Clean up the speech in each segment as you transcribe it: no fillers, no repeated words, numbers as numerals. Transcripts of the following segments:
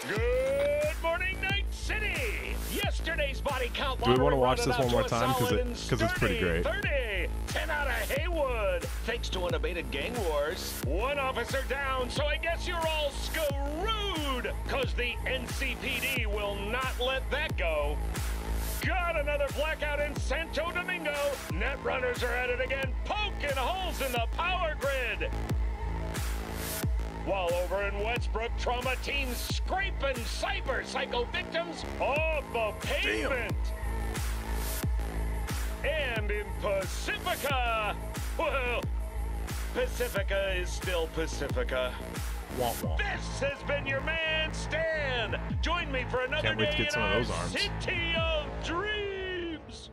Good morning, Night City! Yesterday's body count. Do we want to watch this one more time? Because it's pretty great. 10 out of Haywood. Thanks to unabated gang wars. One officer down, so I guess you're all screwed. Because the NCPD will not let that go. Got another blackout in Santo Domingo. Netrunners are at it again, poking holes in the power grid. While over in Westbrook, trauma teams scraping cyber psycho victims off the pavement. Damn. And in Pacifica, well, Pacifica is still Pacifica. Wah, wah. This has been your man, Stan. Join me for another Can't wait day to get some of those arms. City of Dreams.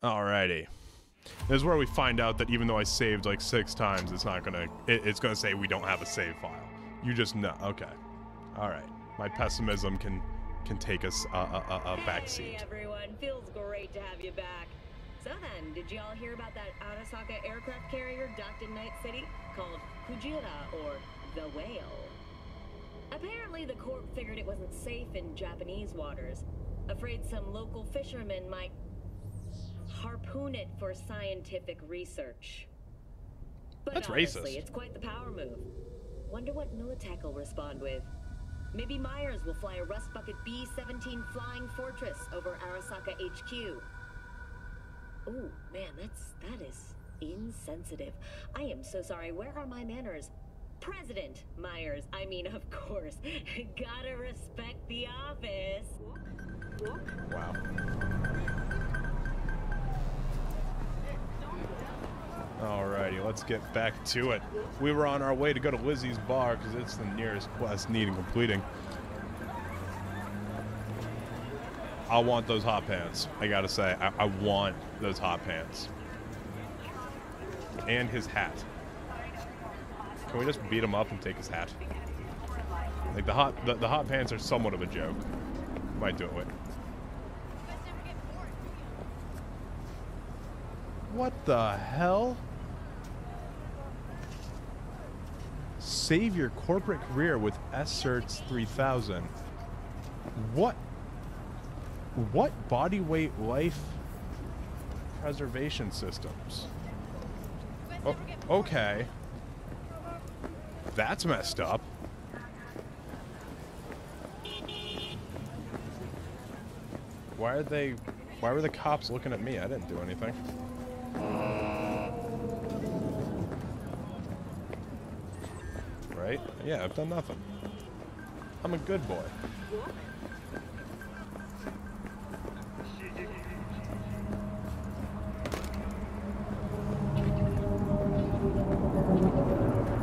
Alrighty. This is where we find out that even though I saved like 6 times, it's not gonna. It's gonna say we don't have a save file. You just know. Okay. All right. My pessimism can take us a backseat. Hey everyone, feels great to have you back. So then, did y'all hear about that Arasaka aircraft carrier docked in Night City called Kujira or the Whale? Apparently, the Corp figured it wasn't safe in Japanese waters, afraid some local fishermen might harpoon it for scientific research. But That's honestly, racist. it's quite the power move. Wonder what Militech will respond with. Maybe Myers will fly a Rust Bucket B-17 Flying Fortress over Arasaka HQ. Ooh, man, that is insensitive. I am so sorry. Where are my manners? President Myers. I mean, of course. Gotta respect the office. Wow. Alrighty, let's get back to it. We were on our way to go to Lizzie's bar because it's the nearest quest needing completing. I want those hot pants. I gotta say, I want those hot pants. And his hat. Can we just beat him up and take his hat? Like the hot pants are somewhat of a joke. Might do it. What the hell? Save your corporate career with S-Certs 3000. What body weight life preservation systems? Oh, okay. That's messed up. Why were the cops looking at me? I didn't do anything. Right? Yeah, I've done nothing. I'm a good boy.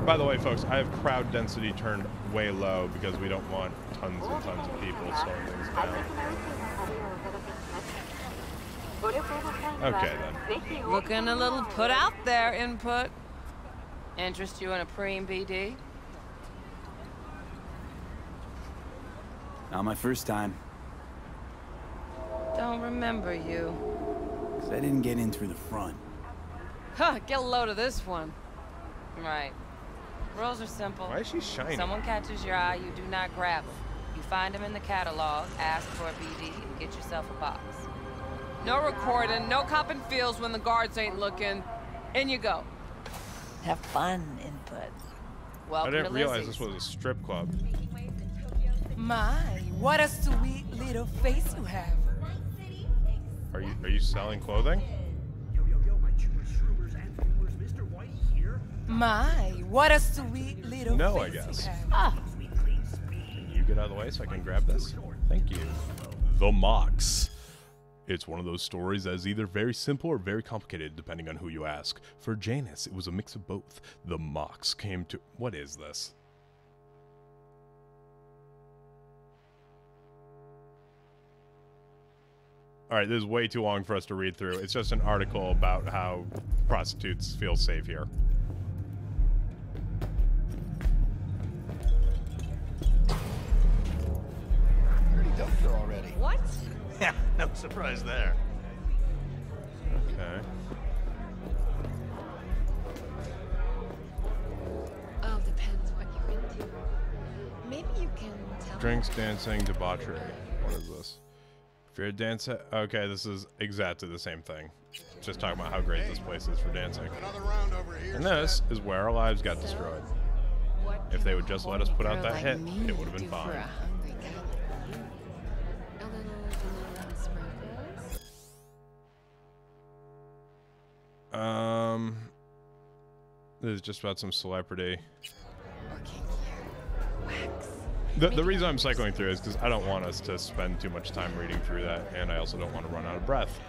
By the way, folks, I have crowd density turned way low because we don't want tons and tons of people slowing things down. Okay, then. Looking a little put out there, input. Interest you in a preem BD? Not my first time. Don't remember you. 'Cause I didn't get in through the front. Huh, get a load of this one. Right. Rules are simple. Why is she shiny? Someone catches your eye, you do not grab them. You find them in the catalog, ask for a BD, and get yourself a box. No recording, no copping feels when the guards ain't looking. In you go. Have fun, input. Welcome I didn't to realize Lizzie's. this was a strip club. My, what a sweet little face you have. Are you selling clothing? My, what a sweet little No, face I guess. you have. Ah, Can you get out of the way so I can grab this? Thank you. The Mox. It's one of those stories that is either very simple or very complicated, depending on who you ask. For Janice, it was a mix of both. The Mox came to... What is this? Alright, this is way too long for us to read through. It's just an article about how prostitutes feel safe here. Pretty dumpster already. what? Yeah, no surprise there. Okay. All depends what you're into. Maybe you can tell Drinks, dancing, debauchery. What is this? If you're a dancer, okay, this is exactly the same thing. Just talking about how great this place is for dancing. And this is where our lives got destroyed. If they would just let us put out that hit, it would have been fine. This is just about some celebrity. The reason I'm cycling through is because I don't want us to spend too much time reading through that, and I also don't want to run out of breath.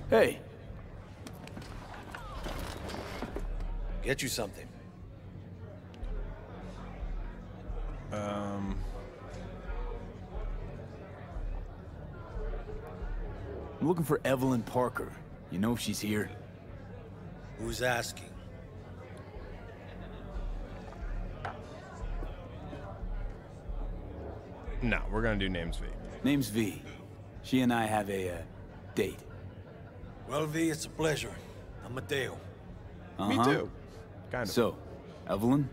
Hey. Get you something. I'm looking for Evelyn Parker. You know if she's here? Who's asking? No, we're gonna do names V. Name's V. She and I have a, date. Well, V, it's a pleasure. I'm Mateo. Me too. Kind of. So, Evelyn?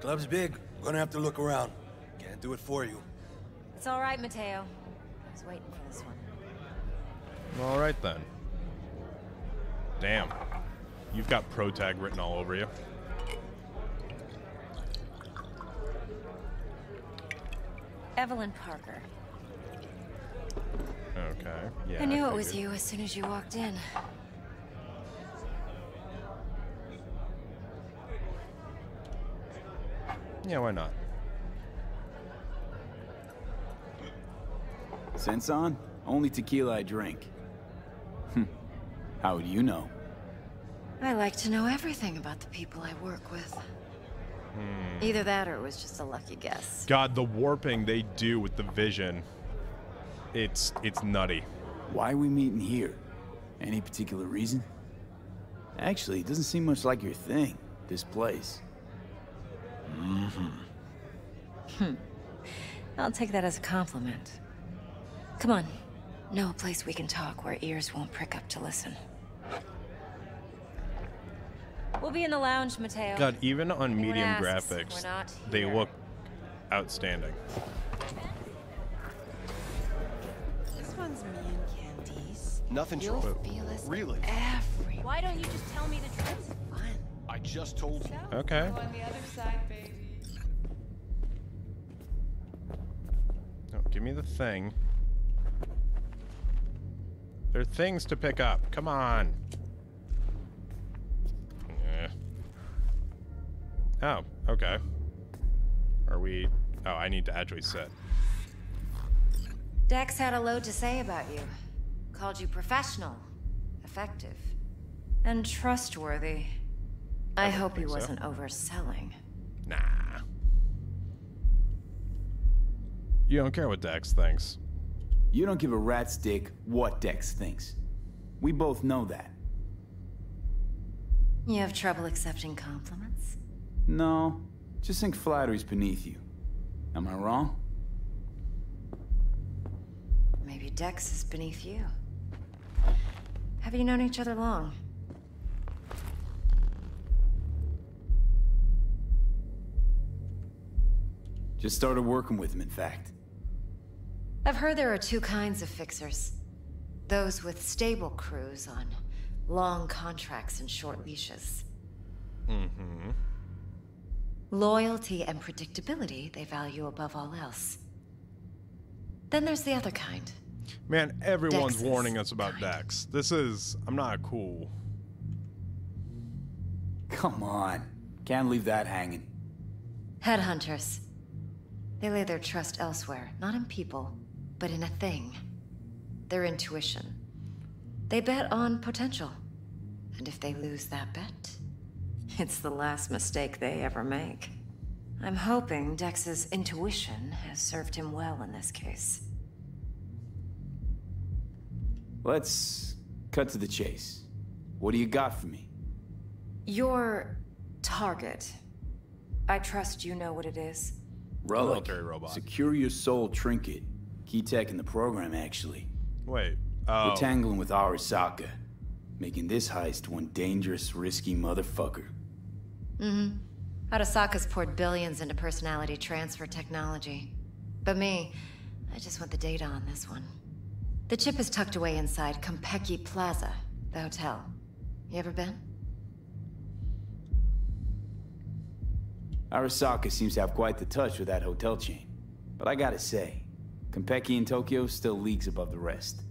Club's big. Gonna have to look around. Can't do it for you. It's all right, Mateo. I was waiting for this one. All right then. Damn. You've got pro tag written all over you. Evelyn Parker. Okay. Yeah. I knew it was you as soon as you walked in. Yeah, why not? Sense on? Only tequila I drink. How would you know? I like to know everything about the people I work with. Either that or it was just a lucky guess. God, the warping they do with the vision. It's nutty. Why are we meeting here? Any particular reason? Actually, it doesn't seem much like your thing, this place. I'll take that as a compliment. Come on. Know a place we can talk where ears won't prick up to listen. We'll be in the lounge, Mateo. God, even on Anyone medium asks, graphics, we're not they here. look outstanding. This one's me and Candice. Nothing You'll wrong. feel us Really? every. Why don't you just tell me the truth? Fun. I just told you. Okay. On the other side, baby. No, give me the thing. There are things to pick up. Come on. Oh, okay. Are we... Oh, I need to actually sit. Dex had a load to say about you. Called you professional, effective, and trustworthy. I hope he think so. wasn't overselling. Nah. You don't care what Dex thinks. You don't give a rat's dick what Dex thinks. We both know that. You have trouble accepting compliments? No, just think flattery's beneath you. Am I wrong? Maybe Dex is beneath you. Have you known each other long? Just started working with him, in fact. I've heard there are two kinds of fixers. Those with stable crews on long contracts and short leashes. Loyalty and predictability they value above all else. Then there's the other kind. Man, everyone's Dex's warning us about kind. Dex. This is... I'm not cool. Come on. Can't leave that hanging. Headhunters. They lay their trust elsewhere, not in people, but in a thing. Their intuition. They bet on potential. And if they lose that bet, it's the last mistake they ever make. I'm hoping Dex's intuition has served him well in this case. Let's cut to the chase. What do you got for me? Your target. I trust you know what it is. Relic. Military robot. Secure your soul trinket. Key tech in the program, actually. Wait. We're Oh. tangling with Arasaka. Making this heist one dangerous, risky motherfucker. Arasaka's poured billions into personality transfer technology. But me, I just want the data on this one. The chip is tucked away inside Konpeki Plaza, the hotel. You ever been? Arasaka seems to have quite the touch with that hotel chain. But I gotta say, Konpeki in Tokyo still leagues above the rest.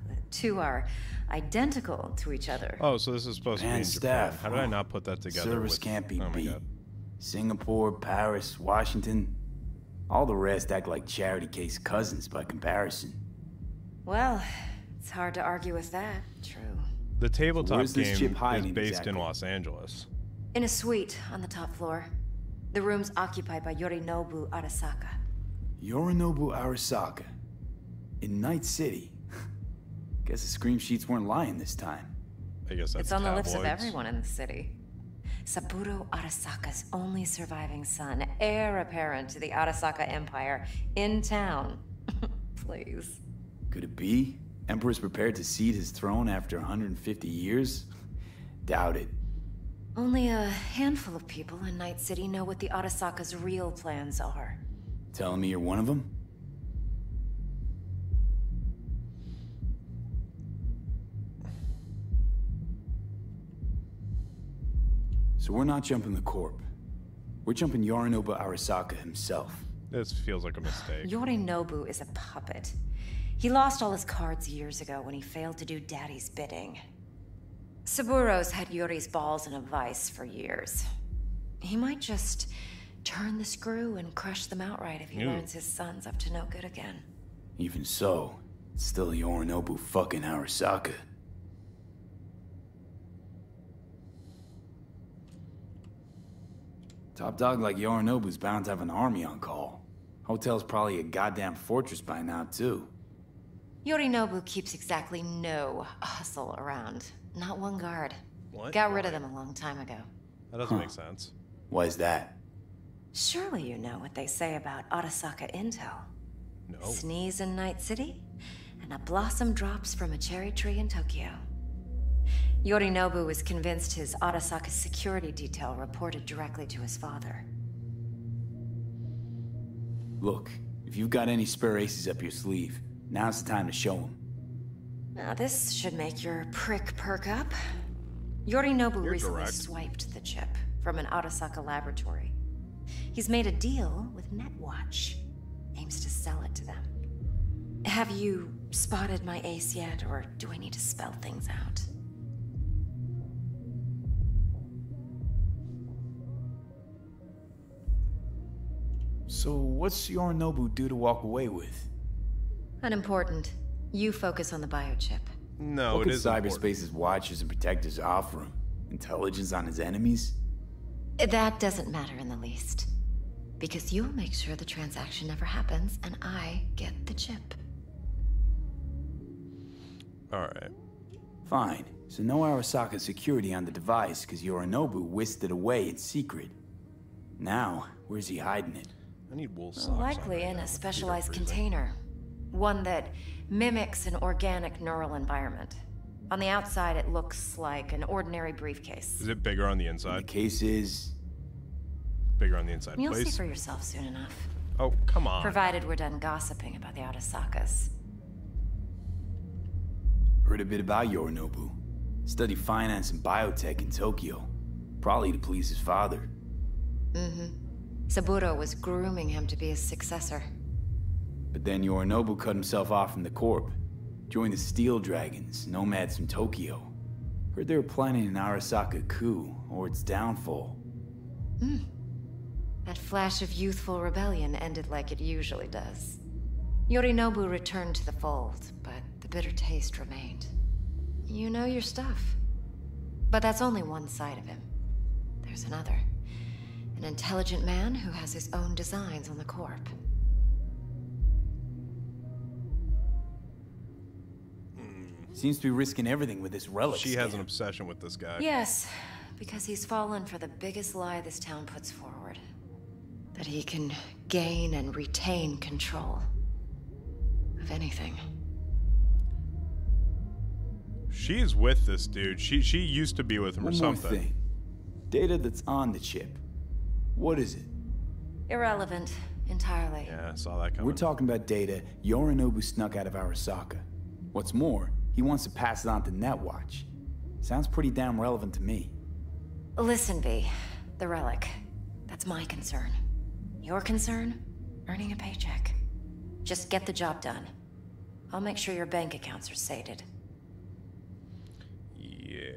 The two are identical to each other. Oh, so this is supposed to be in Japan. Staff, How did I not put that together? Service with... can't be oh my beat. God. Singapore, Paris, Washington. All the rest act like charity case cousins by comparison. Well, it's hard to argue with that. True. The tabletop Where's this game chip is hiding based exactly? in Los Angeles. In a suite on the top floor. The room's occupied by Yorinobu Arasaka. Yorinobu Arasaka. In Night City. Guess the scream sheets weren't lying this time. I guess that's It's on the lips of tabloids. everyone in the city. Saburo Arasaka's only surviving son, heir apparent to the Arasaka Empire, in town. Please. Could it be? Emperor's prepared to cede his throne after 150 years? Doubt it. Only a handful of people in Night City know what the Arasaka's real plans are. Telling me you're one of them? So we're not jumping the Corp. We're jumping Yorinobu Arasaka himself. This feels like a mistake. Yorinobu is a puppet. He lost all his cards years ago when he failed to do Daddy's bidding. Saburo's had Yuri's balls in a vice for years. He might just turn the screw and crush them outright if he learns his son's up to no good again. Even so, it's still Yorinobu fucking Arasaka. Top dog like Yorinobu's bound to have an army on call. Hotel's probably a goddamn fortress by now, too. Yorinobu keeps exactly no hustle around. Not one guard. What? Got rid of them a long time ago. That doesn't make sense. Why is that? Surely you know what they say about Arasaka intel. No. Sneeze in Night City, and a blossom drops from a cherry tree in Tokyo. Yorinobu was convinced his Arasaka security detail reported directly to his father. Look, if you've got any spare aces up your sleeve, now's the time to show them. Now this should make your prick perk up. Yorinobu You're recently direct. swiped the chip from an Arasaka laboratory. He's made a deal with Netwatch. Aims to sell it to them. Have you spotted my ace yet, or do I need to spell things out? So what's Yorinobu due to walk away with? Unimportant. You focus on the biochip. No, What it could is important. cyberspace's watchers and protectors offer him? Intelligence on his enemies? That doesn't matter in the least. Because you'll make sure the transaction never happens, and I get the chip. Alright. Fine. So no Arasaka security on the device because Yorinobu whisked it away in secret. Now, where's he hiding it? I need wool socks. on Likely right in now. a Feet are specialized freezing. container. One that mimics an organic neural environment. On the outside, it looks like an ordinary briefcase. Is it bigger on the The inside? case is... Bigger on the inside, You'll see please. for yourself soon enough. Oh, come on. Provided we're done gossiping about the Arasakas. Heard a bit about Yorinobu. Studied finance and biotech in Tokyo. Probably to please his father. Saburo was grooming him to be his successor. But then Yorinobu cut himself off from the Corp. Joined the Steel Dragons, nomads from Tokyo. Heard they were planning an Arasaka coup, or its downfall. That flash of youthful rebellion ended like it usually does. Yorinobu returned to the fold, but the bitter taste remained. You know your stuff. But that's only one side of him. There's another. An intelligent man who has his own designs on the Corp. Seems to be risking everything with this relic. She has an scam. obsession with this guy. Yes, because he's fallen for the biggest lie this town puts forward. That he can gain and retain control of anything. She is with this dude. She used to be with him or One more something. thing. Data that's on the chip. What is it? Irrelevant. Entirely. Yeah, I saw that coming. We're talking about data Yorinobu snuck out of Arasaka. What's more, he wants to pass it on to Netwatch. Sounds pretty damn relevant to me. Listen, V. The relic. That's my concern. Your concern? Earning a paycheck. Just get the job done. I'll make sure your bank accounts are sated. Yeah.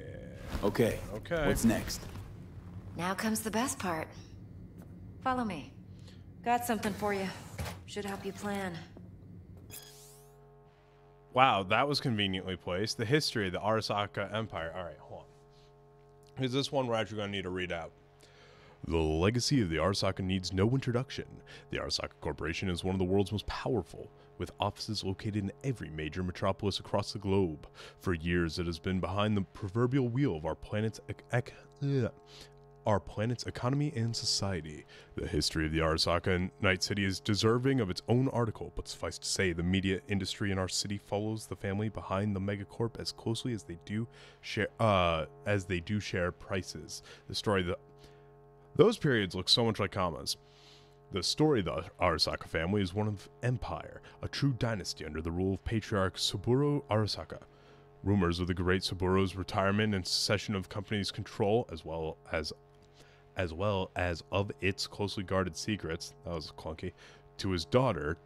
Okay. Okay. What's next? Now comes the best part. Follow me. Got something for you. Should help you plan. Wow, that was conveniently placed. The history of the Arasaka Empire. All right, hold on. Is this one we're actually going to need to read out? The legacy of the Arasaka needs no introduction. The Arasaka Corporation is one of the world's most powerful, with offices located in every major metropolis across the globe. For years, it has been behind the proverbial wheel of our planet's economy and society. The history of the Arasaka and Night City is deserving of its own article, but suffice to say, the media industry in our city follows the family behind the megacorp as closely as they do share prices. The story those periods look so much like commas. The story of the Arasaka family is one of empire, a true dynasty under the rule of patriarch Saburo Arasaka. Rumors of the great Saburo's retirement and cessation of company's control, as well as of its closely guarded secrets, that was clunky, to his daughter,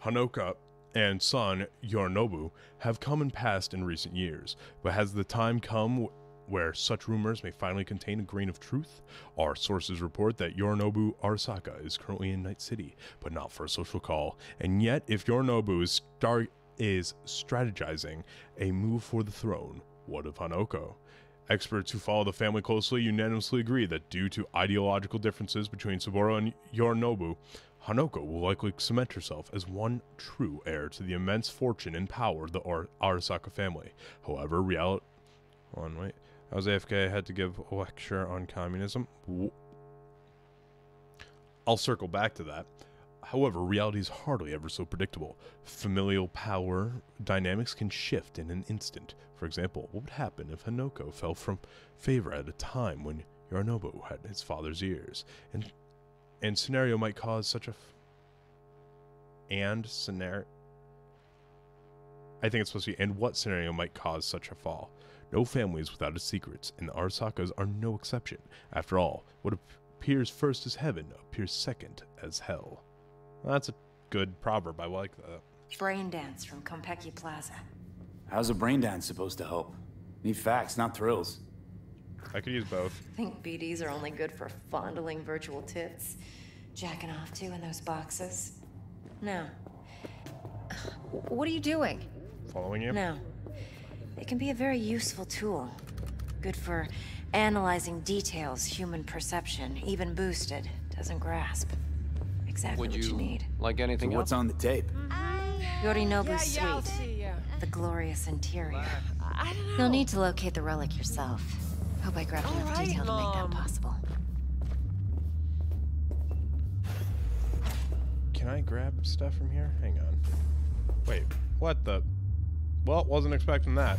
Hanoka and son, Yorinobu, have come and passed in recent years, but has the time come where such rumors may finally contain a grain of truth? Our sources report that Yorinobu Arasaka is currently in Night City, but not for a social call, and yet if Yorinobu is strategizing a move for the throne, what of Hanoko? Experts who follow the family closely unanimously agree that due to ideological differences between Saburo and Yorinobu, Hanoko will likely cement herself as one true heir to the immense fortune and power of the Arasaka family. However, I was AFK, I had to give a lecture on communism. I'll circle back to that. However, reality is hardly ever so predictable. Familial power dynamics can shift in an instant. For example, what would happen if Hanoko fell from favor at a time when Yorinobu had his father's ears? And scenario might cause such a... I think it's supposed to be, and what scenario might cause such a fall? No family is without its secrets, and the Arasakas are no exception. After all, what appears first as heaven appears second as hell. Well, that's a good proverb. I like that. Brain dance from Konpeki Plaza. How's a brain dance supposed to help? Need facts, not thrills. I could use both. Think BDs are only good for fondling virtual tits, jacking off to in those boxes? No. What are you doing? Following you? No. It can be a very useful tool. Good for analyzing details human perception, even boosted, doesn't grasp. Exactly what you need. Like anything else? What's on the tape? Yorinobu's suite. The glorious interior. I don't know. You'll need to locate the relic yourself. Hope I grabbed enough detail to make that possible. Can I grab stuff from here? Hang on. Wait, what the... Well, wasn't expecting that.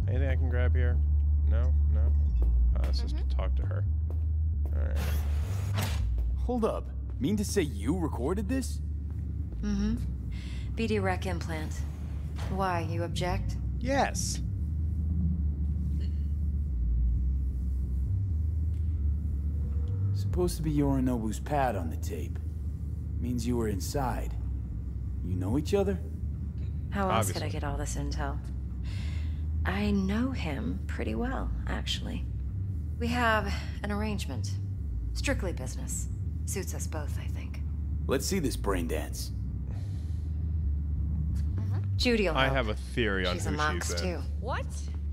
Anything I can grab here? No? No? Let's just talk to her. Alright. Hold up. Mean to say you recorded this? Mm-hmm. BD rec implant. Why, you object? Yes! Supposed to be Yorinobu's pad on the tape. Means you were inside. You know each other? How else could I get all this intel? I know him pretty well, actually. We have an arrangement. Strictly business. Suits us both, I think. Let's see this brain dance. Judy'll help. I have a theory on She's who a Mox she's too. What?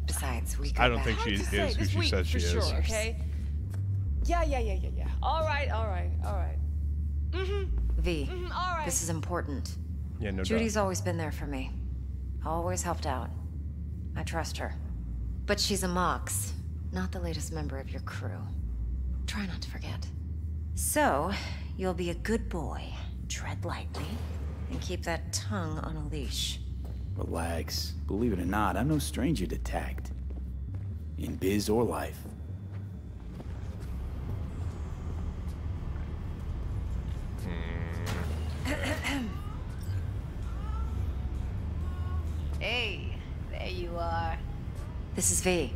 Besides, we go I don't back. think she is who she says she is. Sure, okay? Yeah. All right. V, all right. this is important. Yeah, no doubt. Judy's always been there for me. Always helped out. I trust her. But she's a Mox, not the latest member of your crew. Try not to forget. So, you'll be a good boy, tread lightly, and keep that tongue on a leash. Relax. Believe it or not, I'm no stranger to tact. in biz or life. Hey, there you are. This is V.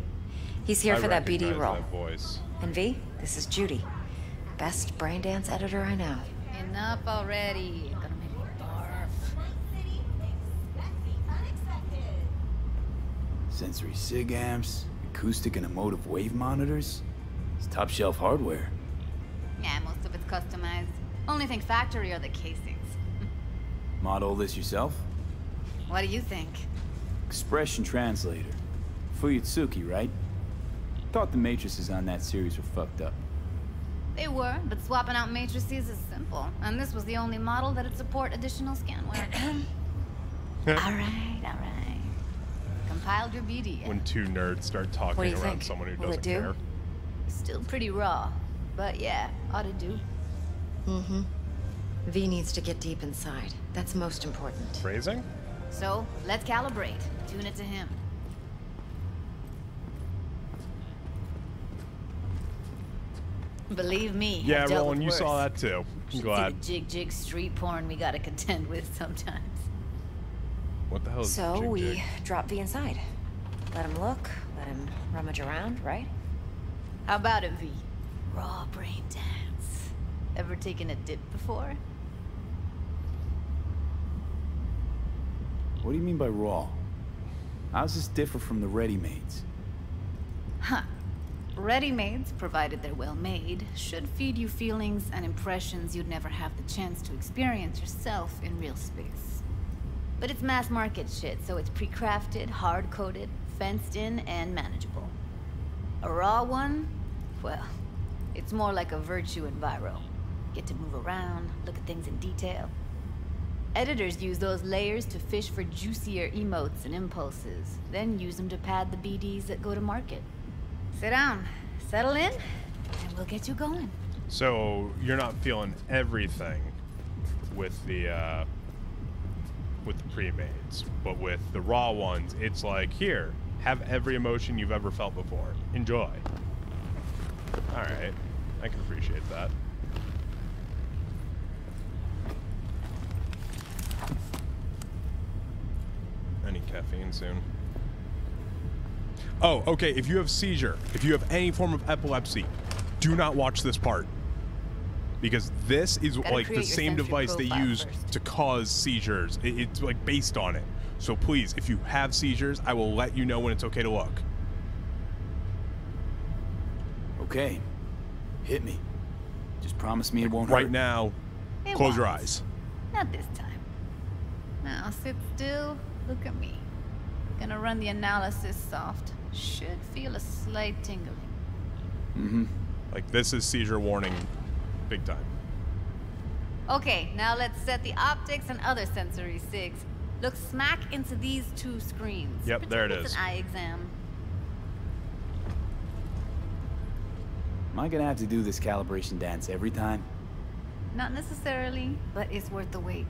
He's here for that BD role. That voice. And V, this is Judy. Best brain dance editor I know. Enough already. You're gonna make me barf. Sensory sig amps, acoustic and emotive wave monitors. It's top shelf hardware. Yeah, most of it's customized. Only thing factory are the casings. Model this yourself? What do you think? Expression translator. Fuyutsuki, right? Thought the matrices on that series were fucked up. They were, but swapping out matrices is simple. And this was the only model that'd support additional scanware. Alright. Compiled your BD yet? When two nerds start talking around someone who doesn't care. Still pretty raw. But yeah, ought to do. Mm-hmm. V needs to get deep inside. That's most important. Phrasing? So, let's calibrate. Tune it to him. Believe me. Yeah, Roland, you saw that too. I'm glad. See the jig street porn we gotta contend with sometimes. What the hell is So jig? we drop V inside. Let him look, let him rummage around, right? How about it, V? Raw brain dance. Ever taken a dip before? What do you mean by raw? How's this differ from the ready-mades? Huh. Ready-mades, provided they're well made, should feed you feelings and impressions you'd never have the chance to experience yourself in real space. But it's mass market shit, so it's pre-crafted, hard-coded, fenced in, and manageable. A raw one? Well, it's more like a virtue in Viro. Get to move around, look at things in detail. Editors use those layers to fish for juicier emotes and impulses, then use them to pad the BDs that go to market. Sit down, settle in, and we'll get you going. So you're not feeling everything with the pre-mades, but with the raw ones, it's like, here, have every emotion you've ever felt before. Enjoy. All right, I can appreciate that. I need caffeine soon. Oh, okay, if you have seizure, if you have any form of epilepsy, do not watch this part. Because this is like the same device they use to cause seizures. It's like based on it. So please, if you have seizures, I will let you know when it's okay to look. Okay. Hit me. Just promise me it won't hurt. Right now, close your eyes. Not this time. Now sit still, look at me. Gonna run the analysis soft. Should feel a slight tingling. Mm-hmm. Like this is seizure warning, big time. Okay, now let's set the optics and other sensory sigs. Look smack into these two screens. Yep, there it is. An eye exam. Am I gonna have to do this calibration dance every time? Not necessarily, but it's worth the wait.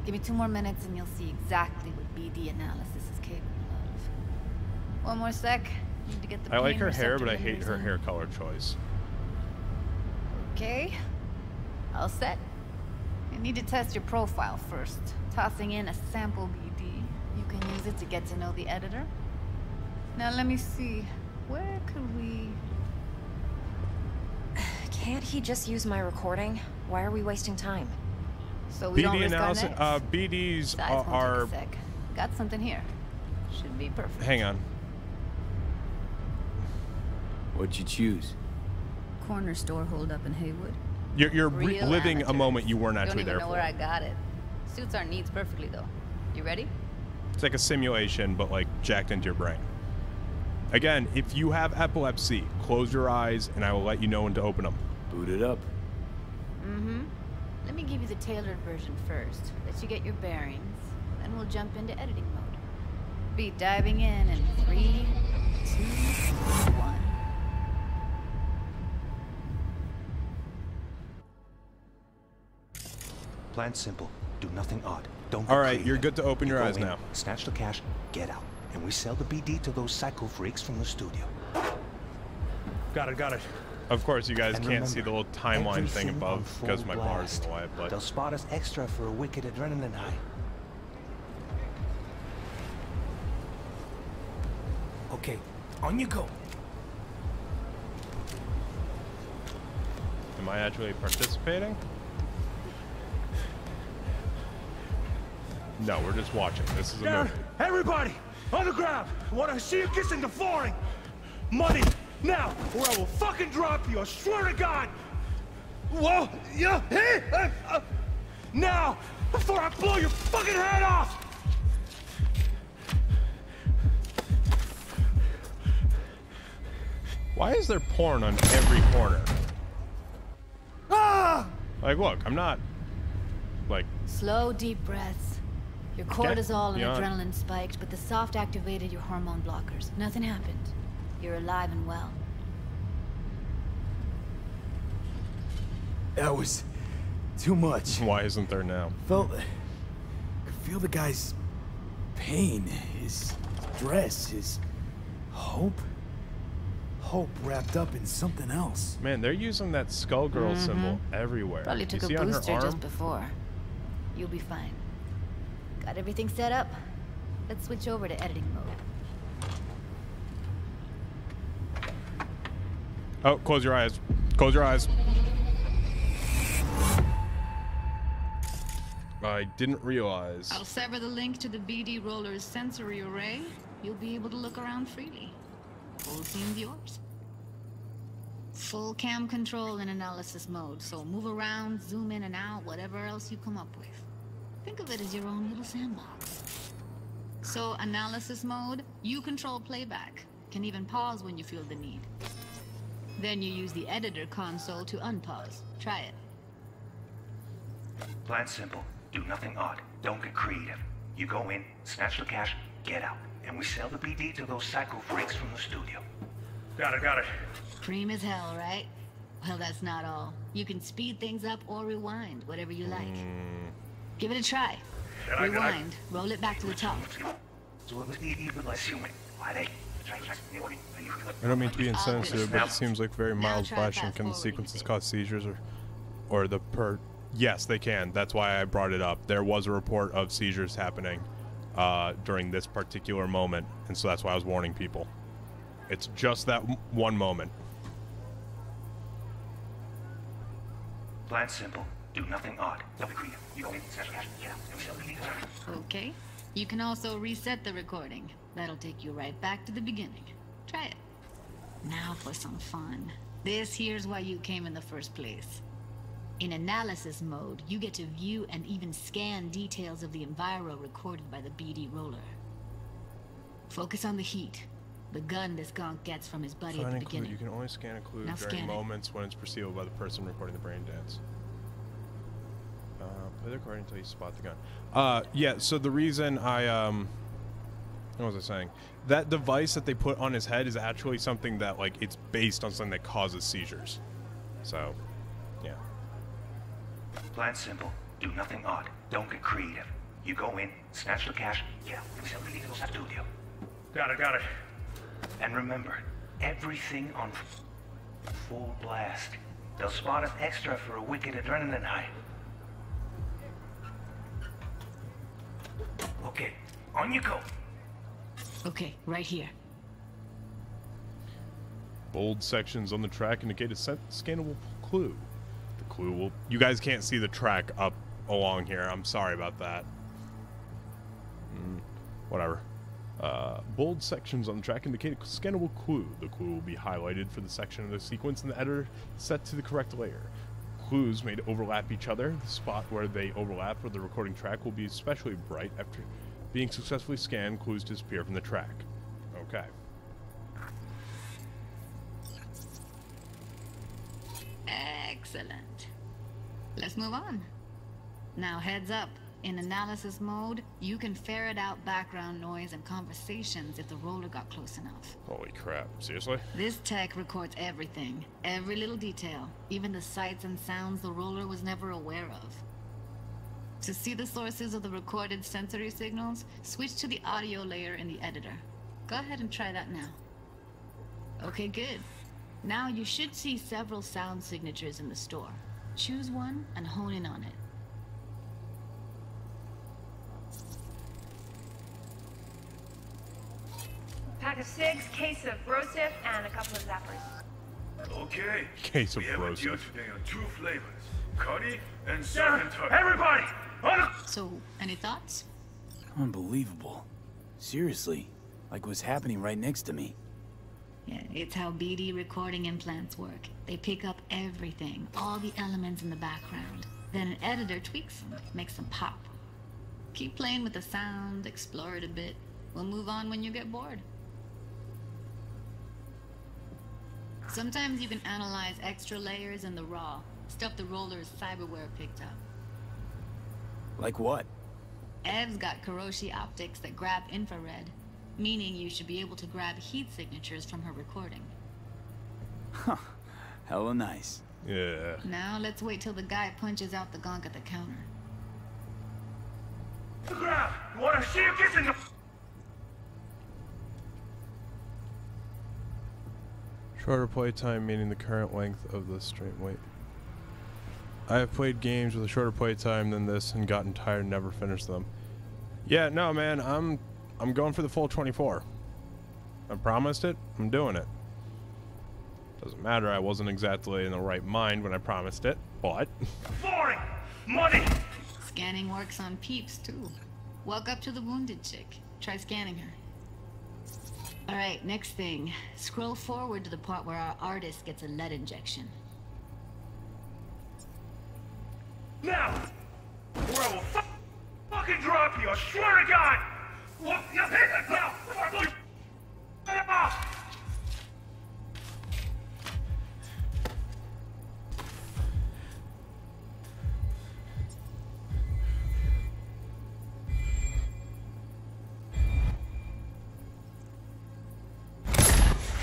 Give me 2 more minutes and you'll see exactly what BD analysis is capable of. One more sec. Need to get the I like pain her hair, but I receptor hate her in. hair color choice. Okay. All set. You need to test your profile first. Tossing in a sample BD. You can use it to get to know the editor. Now let me see. Where could we... Can't he just use my recording? Why are we wasting time? So we don't BD risk our analysis. necks. BDs Besides, won't are. take a sec. Got something here. Should be perfect. Hang on. What'd you choose? Corner store hold up in Haywood. You're Real living amateurs. a moment you weren't actually Don't even there know for. where I got it. Suits our needs perfectly though. You ready? It's like a simulation, but like jacked into your brain. Again, if you have epilepsy, close your eyes, and I will let you know when to open them. Boot it up. Mm-hmm. Let me give you the tailored version first. Let you get your bearings. Then we'll jump into editing mode. Be diving in 3, 2, 1. Plan simple. Do nothing odd. Don't. All right, you're good to open your eyes now. Snatch the cash, get out, and we sell the BD to those psycho freaks from the studio. Got it. Of course, you guys And can't remember, see the little timeline thing everything above on full because my bar's blast. in the way, but... They'll spot us extra for a wicked adrenaline high. Okay, on you go. Am I actually participating? No, we're just watching. This is a movie. Everybody, on the ground. I want to see you kissing the flooring. Money, now, or I will fucking drop you. I swear to God. Whoa, yeah, hey, now, before I blow your fucking head off. Why is there porn on every corner? Ah! Like, look, I'm not, like... Slow, deep breaths. Your cortisol and adrenaline spiked, but the soft activated your hormone blockers. Nothing happened. You're alive and well. That was too much. Why isn't there now? Could feel the guy's pain, his stress, his hope. Hope wrapped up in something else. Man, they're using that Skullgirl symbol everywhere. Probably took you see a on her booster arm? just before. You'll be fine. Got everything set up? Let's switch over to editing mode. Oh, close your eyes. Close your eyes. I didn't realize. I'll sever the link to the BD Roller's sensory array. You'll be able to look around freely. Full scene's yours. Full cam control in analysis mode, so move around, zoom in and out, whatever else you come up with. Think of it as your own little sandbox. So, analysis mode, you control playback. Can even pause when you feel the need. Then you use the editor console to unpause. Try it. Plan simple. Do nothing odd. Don't get creative. You go in, snatch the cash, get out. And we sell the BD to those psycho freaks from the studio. Got it. Cream as hell, right? Well, that's not all. You can speed things up or rewind, whatever you like. Give it a try. Rewind. Roll it back to the top. I don't mean to be insensitive, but it seems like very mild flashing. Can the sequences cause seizures or the per... Yes, they can. That's why I brought it up. There was a report of seizures happening during this particular moment, and so that's why I was warning people. It's just that one moment. Plan simple. Do nothing odd. Don't be creative. You go in, snatch the cash, get out. And we sell the BD. Okay. You can also reset the recording. That'll take you right back to the beginning. Try it. Now for some fun. This here's why you came in the first place. In analysis mode, you get to view and even scan details of the enviro recorded by the BD roller. Focus on the heat. The gun this gonk gets from his buddy at the beginning. You can only scan a clue during moments when it's perceived by the person recording the brain dance. Play the recording until you spot the gun. Yeah, so the reason what was I saying? That device that they put on his head is actually something that, like, it's based on something that causes seizures. So, yeah. Plan simple. Do nothing odd. Don't get creative. You go in, snatch the cash, get out. And we sell the BD to the studio. Got it. And remember, everything on full blast. They'll spot us extra for a wicked adrenaline high. Okay, on you go. Okay, right here. Bold sections on the track indicate a scannable clue. The clue will... You guys can't see the track up along here. I'm sorry about that. Whatever. Bold sections on the track indicate a scannable clue. The clue will be highlighted for the section of the sequence in the editor set to the correct layer. Clues may overlap each other. The spot where they overlap for the recording track will be especially bright. After being successfully scanned, clues disappear from the track. Okay. Excellent. Let's move on. Now heads up. In analysis mode, you can ferret out background noise and conversations if the roller got close enough. Holy crap, seriously? This tech records everything, every little detail, even the sights and sounds the roller was never aware of. To see the sources of the recorded sensory signals, switch to the audio layer in the editor. Go ahead and try that now. Okay, good. Now you should see several sound signatures in the store. Choose one and hone in on it. Pack of cigs, case of brosif, and a couple of zappers. Okay. Case of we have a deal brosif. today on 2 flavors. Curry and salmon turkey. Everybody! So, any thoughts? Unbelievable. Seriously, like what's happening right next to me. Yeah, it's how BD recording implants work. They pick up everything, all the elements in the background. Then an editor tweaks them, makes them pop. Keep playing with the sound, explore it a bit. We'll move on when you get bored. Sometimes you can analyze extra layers in the raw, stuff the roller's cyberware picked up. Like what? Ev's got Kiroshi optics that grab infrared, meaning you should be able to grab heat signatures from her recording. Huh. Hella nice. Yeah. Now let's wait till the guy punches out the gonk at the counter. Grab! You wanna see you kissing the... Shorter playtime meaning the current length of the stream. Wait. I have played games with a shorter playtime than this and gotten tired and never finished them. Yeah, no, man, I'm going for the full 24. I promised it. I'm doing it. Doesn't matter. I wasn't exactly in the right mind when I promised it, but Boring! Money! Scanning works on peeps too. Walk up to the wounded chick. Try scanning her. Alright, next thing. Scroll forward to the part where our artist gets a lead injection. Now! Or I will fucking drop you, I swear to God! What? You hit it now! Before I blow you off!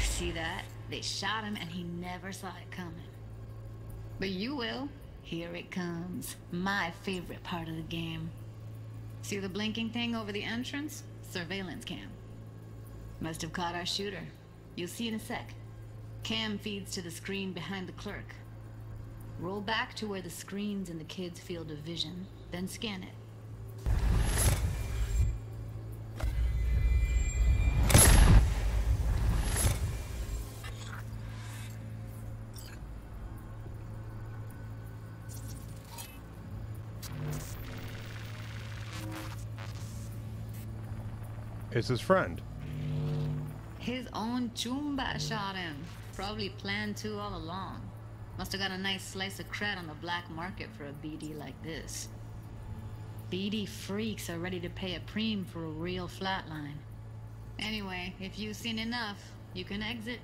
See that? They shot him and he never saw it coming. But you will. Here it comes. My favorite part of the game. See the blinking thing over the entrance? Surveillance cam. Must have caught our shooter. You'll see in a sec. Cam feeds to the screen behind the clerk. Roll back to where the screen's in the kid's field of vision, then scan it. it's his friend. His own Chumba shot him. Probably planned to all along. Must have got a nice slice of cred on the black market for a BD like this. BD freaks are ready to pay a preem for a real flatline. Anyway, if you've seen enough, you can exit.